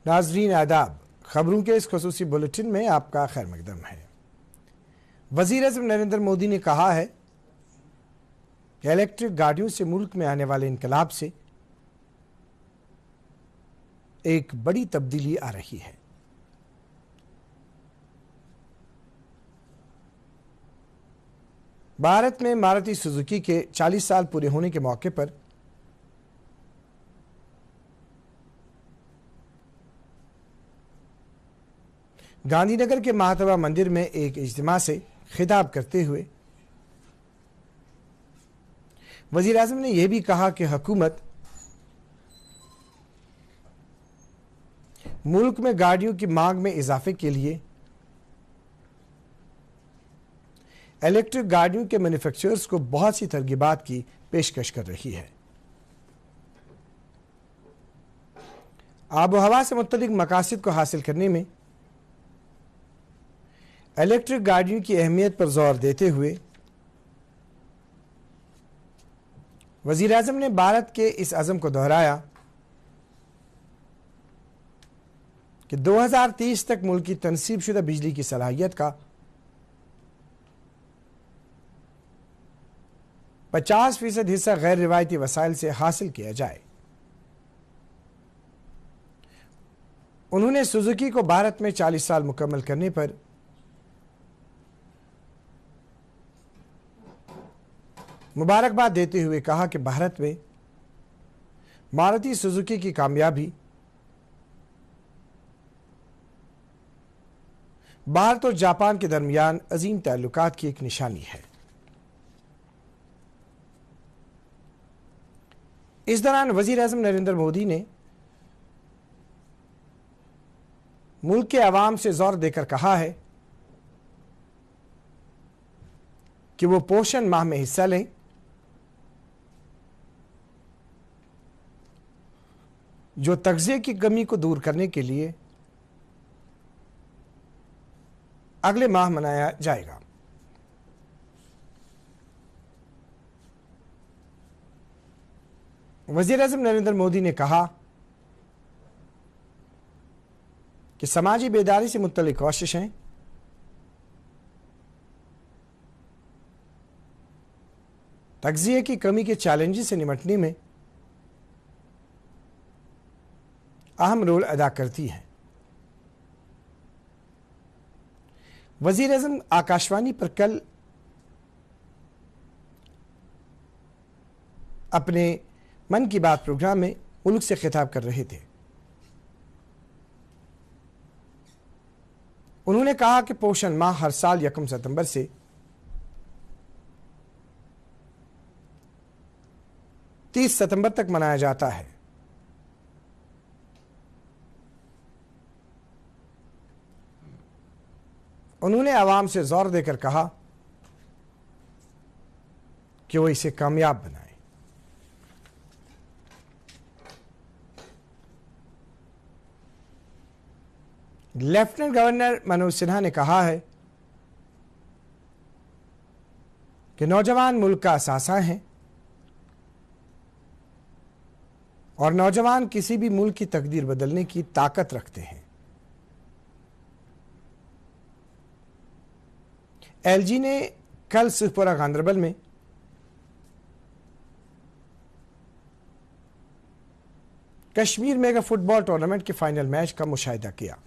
नाजरीन आदाब, खबरों के इस खुसूसी बुलेटिन में आपका खैर मकदम है। वज़ीर-ए-आज़म नरेंद्र मोदी ने कहा है कि इलेक्ट्रिक गाड़ियों से मुल्क में आने वाले इनकलाब से एक बड़ी तब्दीली आ रही है। भारत में मारुति सुजुकी के 40 साल पूरे होने के मौके पर गांधीनगर के महात्मा मंदिर में एक इज्तिमा से खिताब करते हुए वज़ीर आज़म ने यह भी कहा कि हुकूमत मुल्क में गाड़ियों की मांग में इजाफे के लिए इलेक्ट्रिक गाड़ियों के मैन्युफैक्चरर्स को बहुत सी तरगीबात की पेशकश कर रही है। आबो हवा से मुत्तलिक मकासद को हासिल करने में इलेक्ट्रिक गाड़ियों की अहमियत पर जोर देते हुए वज़ीर आज़म ने भारत के इस अज़म को दोहराया कि 2030 तक मुल्क की तनसीबशुदा बिजली की सलाहियत का 50% हिस्सा गैर रिवायती वसाइल से हासिल किया जाए। उन्होंने सुजुकी को भारत में 40 साल मुकम्मल करने पर मुबारकबाद देते हुए कहा कि भारत में मारुति सुजुकी की कामयाबी भारत और जापान के दरमियान अजीम ताल्लुकात की एक निशानी है। इस दौरान वज़ीर आज़म नरेंद्र मोदी ने मुल्क के अवाम से जोर देकर कहा है कि वो पोषण माह में हिस्सा लें, जो तग़ज़िये की कमी को दूर करने के लिए अगले माह मनाया जाएगा। वज़ीर आज़म नरेंद्र मोदी ने कहा कि समाजी बेदारी से मुत्तलिक कोशिशें तग़ज़िये की कमी के चैलेंजेस से निपटने में अहम रोल अदा करती हैं। वज़ीर आज़म आकाशवाणी पर कल अपने मन की बात प्रोग्राम में मुल्क से खिताब कर रहे थे। उन्होंने कहा कि पोषण माह हर साल 1 सितंबर से 30 सितंबर तक मनाया जाता है। उन्होंने आवाम से जोर देकर कहा कि वो इसे कामयाब बनाए। लेफ्टिनेंट गवर्नर मनोज सिन्हा ने कहा है कि नौजवान मुल्क का असासा हैं और नौजवान किसी भी मुल्क की तकदीर बदलने की ताकत रखते हैं। एलजी ने कल सिरपुरा गांदरबल में कश्मीर मेगा फुटबॉल टूर्नामेंट के फाइनल मैच का मुशाहिदा किया।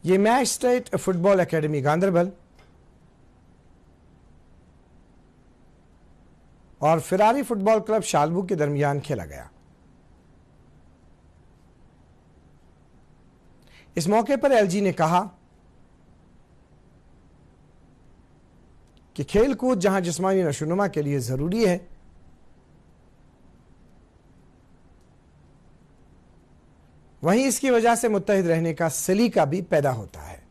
ये match state football academy Ganderbal और फिरारी फुटबॉल क्लब शालबू के दरमियान खेला गया। इस मौके पर एलजी ने कहा कि खेल कूद जहां जिस्मानी नशोनुमा के लिए जरूरी है, वहीं इसकी वजह से मुत्तहिद रहने का सलीका भी पैदा होता है।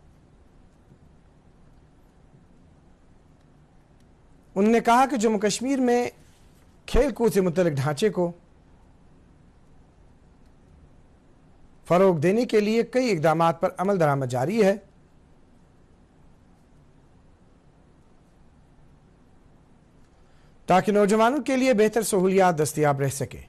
उन्होंने कहा कि जम्मू कश्मीर में खेल कूद से मुतल्लिक ढांचे को फरोग देने के लिए कई इकदाम पर अमल दरामद जारी है। ताकि नौजवानों के लिए बेहतर सहूलियात दस्तयाब रह सके।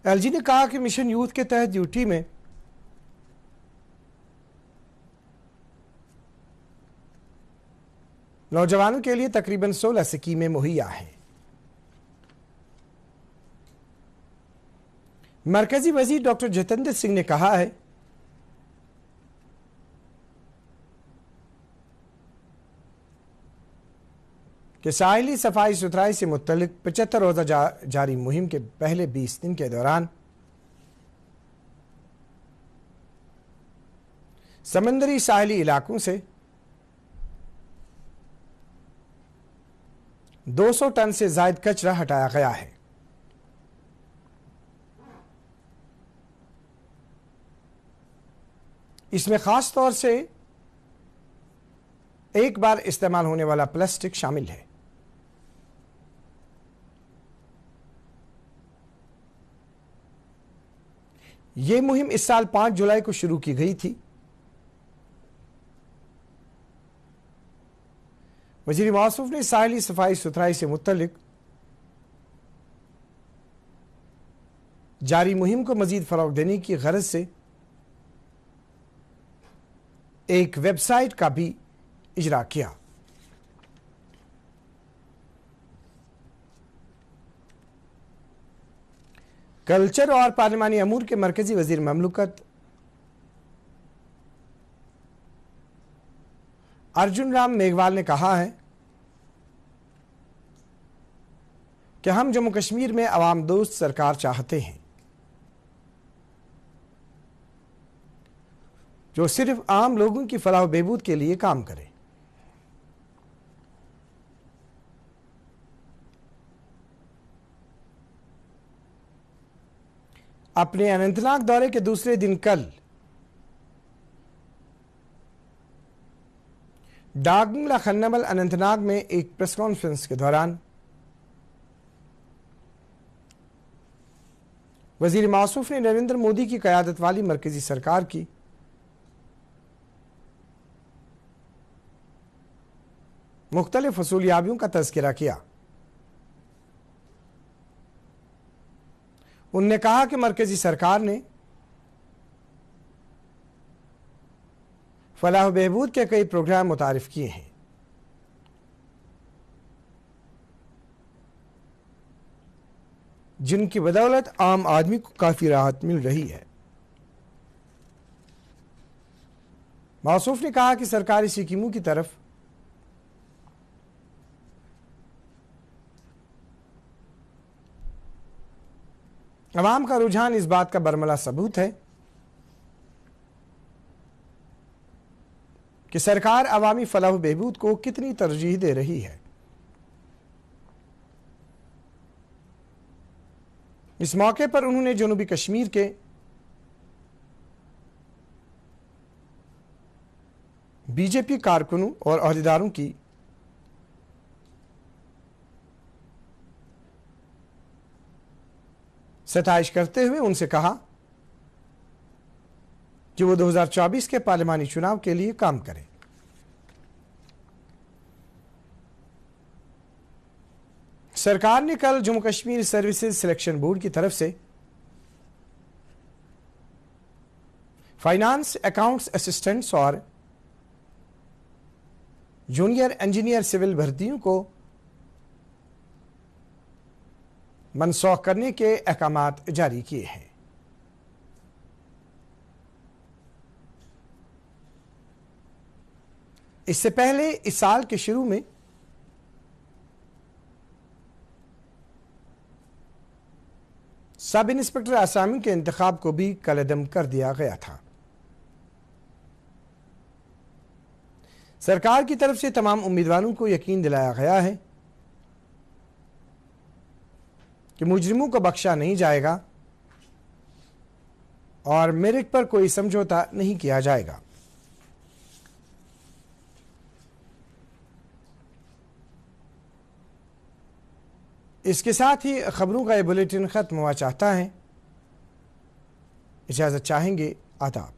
एलजी ने कहा कि मिशन यूथ के तहत यूटी में नौजवानों के लिए तकरीबन 16 स्कीमें मुहैया हैं। मरकजी वजीर डॉक्टर जितेंद्र सिंह ने कहा है कि साहिली सफाई सुथराई से मुत्तलिक 75 रोज़ा जारी मुहिम के पहले 20 दिन के दौरान समंदरी साहिली इलाकों से 200 टन से जायद कचरा हटाया गया है। इसमें खास तौर से एक बार इस्तेमाल होने वाला प्लास्टिक शामिल है। यह मुहिम इस साल 5 जुलाई को शुरू की गई थी। वज़ीर मौसूफ ने साहिली सफाई सुथराई से मुत्तलिक जारी मुहिम को मजीद फरोग देने की गरज से एक वेबसाइट का भी इजरा किया। कल्चर और पार्लिमानी अमूर के मरकजी वजीर ममलकत अर्जुन राम मेघवाल ने कहा है कि हम जम्मू कश्मीर में अवाम दोस्त सरकार चाहते हैं जो सिर्फ आम लोगों की फलाह बहबूद के लिए काम करे। अपने अनंतनाग दौरे के दूसरे दिन कल डागंगला खन्नमल अनंतनाग में एक प्रेस कॉन्फ्रेंस के दौरान वजीर मौसूफ ने नरेंद्र मोदी की क़यादत वाली मरकजी सरकार की मुख्तलिफ हसूलियाबियों का तज़किरा किया। उन्होंने कहा कि मरकजी सरकार ने फलाह बहबूद के कई प्रोग्राम मुतारिफ किए हैं। जिनकी बदौलत आम आदमी को काफ़ी राहत मिल रही है। मौसूफ ने कहा कि सरकारी स्कीमों की तरफ अवाम का रुझान इस बात का बरमला सबूत है कि सरकार अवामी फलाह बहबूद को कितनी तरजीह दे रही है। इस मौके पर उन्होंने जनूबी कश्मीर के बीजेपी कारकुनों और अहदेदारों की सताइश करते हुए उनसे कहा कि वो 2024 के पार्लिमानी चुनाव के लिए काम करें। सरकार ने कल Jammu Kashmir services selection board की तरफ से फाइनेंस अकाउंट्स असिस्टेंट्स और जूनियर इंजीनियर सिविल भर्तियों को मनसूख करने के अहकामात जारी किए हैं। इससे पहले इस साल के शुरू में सब इंस्पेक्टर आसामी के इंतखाब को भी कलअदम कर दिया गया था। सरकार की तरफ से तमाम उम्मीदवारों को यकीन दिलाया गया है कि मुजरिमों को बख्शा नहीं जाएगा और मेरिट पर कोई समझौता नहीं किया जाएगा। इसके साथ ही खबरों का यह बुलेटिन खत्म हुआ चाहता है। इजाज़त चाहेंगे। आदाब।